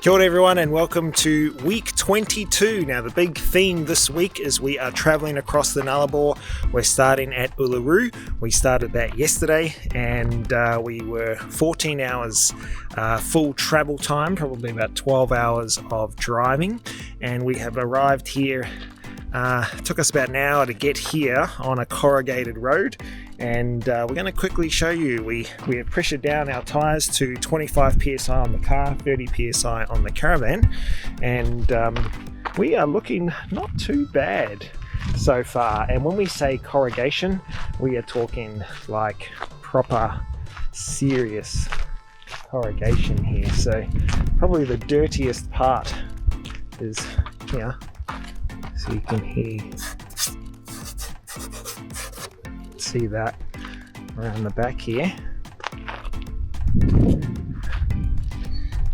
Kia ora everyone and welcome to week 22. Now the big theme this week is we are travelling across the Nullarbor. We're starting at Uluru. We started that yesterday and we were 14 hours full travel time, probably about 12 hours of driving, and we have arrived here. It took us about an hour to get here on a corrugated road, and we're going to quickly show you. We have pressured down our tyres to 25 psi on the car, 30 psi on the caravan, and we are looking not too bad so far. And when we say corrugation, we are talking like proper serious corrugation here. So probably the dirtiest part is here. So you can see that around the back here.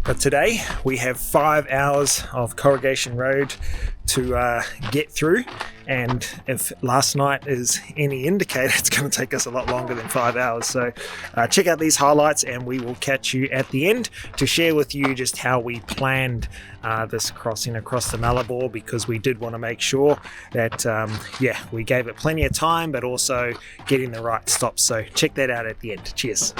But today we have 5 hours of corrugation road to get through, and if last night is any indicator, it's going to take us a lot longer than 5 hours. So check out these highlights and we will catch you at the end to share with you just how we planned this crossing across the Nullarbor, because we did want to make sure that we gave it plenty of time, but also getting the right stops. So check that out at the end. Cheers.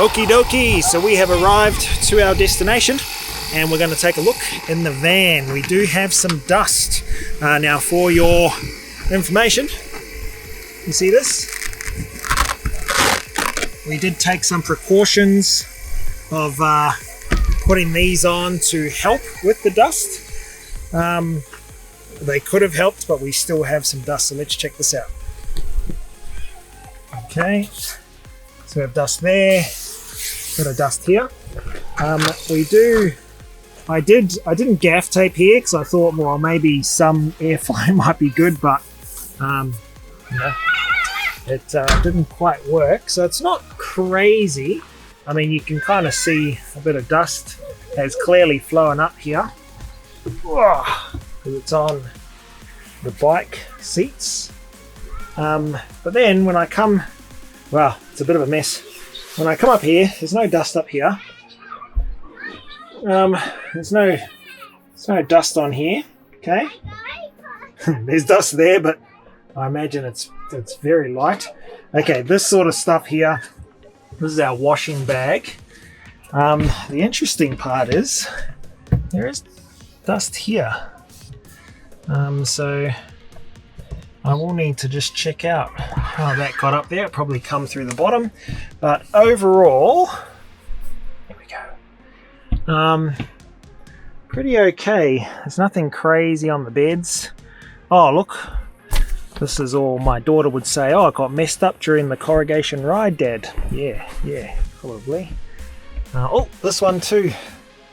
Okie dokie, so we have arrived to our destination and we're going to take a look in the van. We do have some dust. Now for your information, you see this? We did take some precautions of putting these on to help with the dust. They could have helped, but we still have some dust, so let's check this out. Okay, so we have dust there, bit of dust here. I didn't gaff tape here because I thought, well, maybe some airflow might be good, but it didn't quite work. So it's not crazy. I mean, you can kind of see a bit of dust has clearly flowing up here. Because it's on the bike seats. But then when I come, well, it's a bit of a mess. When I come up here, there's no dust up here. There's no dust on here. Okay. There's dust there, but I imagine it's very light. Okay, this sort of stuff here. This is our washing bag. The interesting part is there is dust here. So I will need to just check out how that got up there. It probably come through the bottom, but overall, there we go. Pretty okay. There's nothing crazy on the beds. Oh, look. This is all my daughter would say. Oh, it got messed up during the corrugation ride, Dad. Yeah, probably. Oh, this one too.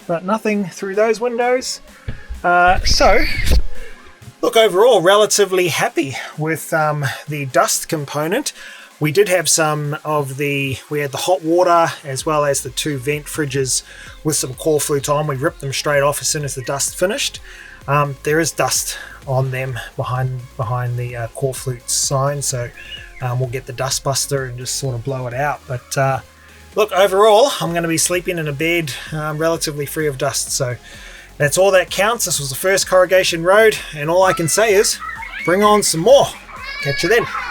But nothing through those windows. So, look, overall, relatively happy with the dust component. We did have we had the hot water as well as the 2 vent fridges with some core flute on. We ripped them straight off as soon as the dust finished. There is dust on them behind the core flute sign, so we'll get the dust buster and just sort of blow it out. But look, overall, I'm going to be sleeping in a bed relatively free of dust, so that's all that counts. This was the first corrugation road, and all I can say is bring on some more. Catch you then.